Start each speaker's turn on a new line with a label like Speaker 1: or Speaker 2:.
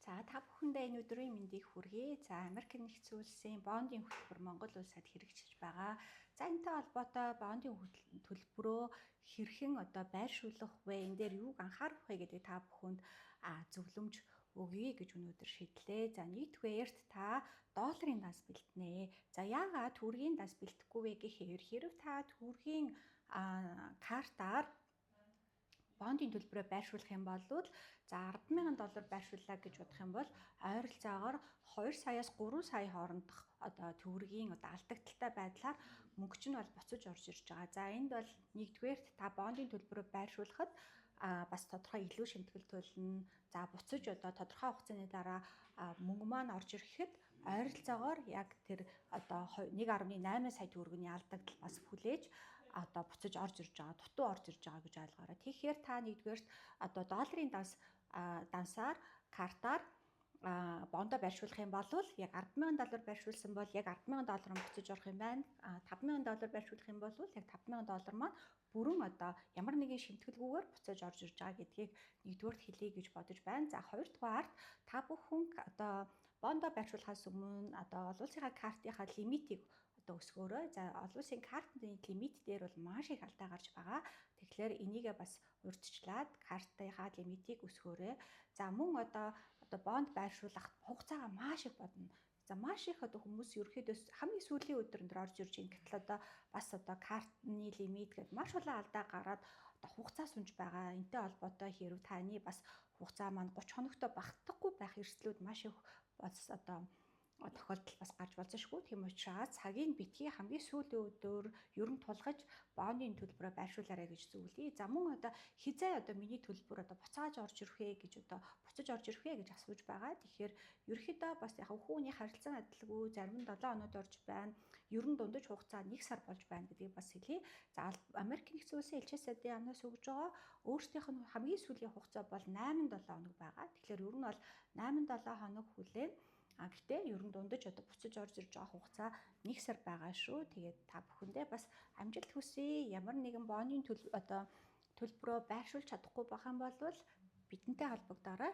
Speaker 1: За та бүхэндээ энэ өдрийн мэндийг хүргэе. За Америк нэгдсэн улсын бондын хөтөлбөр Монгол улсад хэрэгжиж байгаа. За энэтэй холбоотой бондын төлбөрөө хэрхэн байршуулах вэ? Энэ дээр юуг анхаарах вэ гэдэг та бүхэнд зөвлөмж өгье гэж өнөөдөр шийдлээ. За нийтвээрт та долларын данс бэлтнэ. За яагаад төгрөгийн данс бэлтэхгүй вэ гэхээр хэрв та төгрөгийн картаар бондын төлбөрөөр байршуулах юм бол за $10,000 байршууллаа гэж бодох юм бол ойролцоогоор 2 саяас 3 сая хоорондох төгрөгийн алдагдaltaй байдлаар мөнгө чинь бол буцаж орж ирж байгаа. За энд бол нэгдүгээрт та бондын төлбөрөөр байршуулахад бас тодорхой илүү шимтгэл төлнө. За буцаж тодорхой хугацааны дараа мөнгө маань орж ирэхэд ойролцоогоор яг тэр 1.8 сая төгрөгийн алдагдал бас хүлээж буцаж орж ирж байгаа, дутуу орж ирж байгаа гэж ойлгоорой. Тэгэхээр та нэгдүгээр долларын дансаар картаар бондоо байршуулах юм бол яг $10,000 байршуулсан бол яг $10,000 нь буцаж орох юм байна. $5,000 байршуулах юм бол яг $5,000 маань бүрэн ямар нэгэн шимтгэлгүйгээр буцаж орж ирж байгаа гэдгийг нэгдүгээрт хэлье гэж бодож байна. За хоёрдугаарт та бүхэн бондоо байршуулахаас өмнө олон улсынхаа картынхаа лимитийг өсгөөрэй. За олон улсын картны лимит дээр бол маш их алдаа гарч байгаа. Тэгэхээр энийгээ бас урьдчилаад картынхаа лимитийг өсгөөрэй. За мөн бонд байршуулах хугацаагаа маш их бодно. За маш их хүмүүс ерөөхдөө хамгийн сүүлийн өдрөнд орж ирж ийн гэтэл бас картны лимит гэдэг маш олон алдаа гараад хугацаа сунж байгаа. Энтэй холбоотой хэрв таны бас хугацаа маань 30 хоногтой багтахгүй байх эрсдлүүд маш их бас тохиолдол бас гарч болзошгүй. Тийм учраас цагийн битгий хамгийн сүүлийн өдөр ер нь тулгаж бондын төлбөрөөр байршуулаарай гэж зөвлөе. За мөн хизээ миний төлбөр буцааж орж ирэх вэ гэж буцаж орж ирэх вэ гэж асууж байгаа. Тэгэхээр ерөөхдөө бас яг хүүний харилцан адилгүй зарим нь 7 хоноод орж байна. Ер нь дундаж хугацаа 1 сар болж байна гэдгийг бас хэлье. За Америк нэгдсэн улсын элчин сайдын амнаас өгж байгаа өөрсдийнх нь хамгийн сүүлийн хугацаа бол 8-7 хоног байгаа. Тэгэхээр ер нь бол 8-7 хоног хүлээн. Гэхдээ ер нь дундаж буцаж орж ирж байгаа хугацаа 1 сар байгаа шүү. Тэгээд та бүхэндээ бас амжилт хүсье. Ямар нэгэн бондын төлбөрөө байршуулж чадахгүй байх юм бол бидэнтэй холбогдоорой.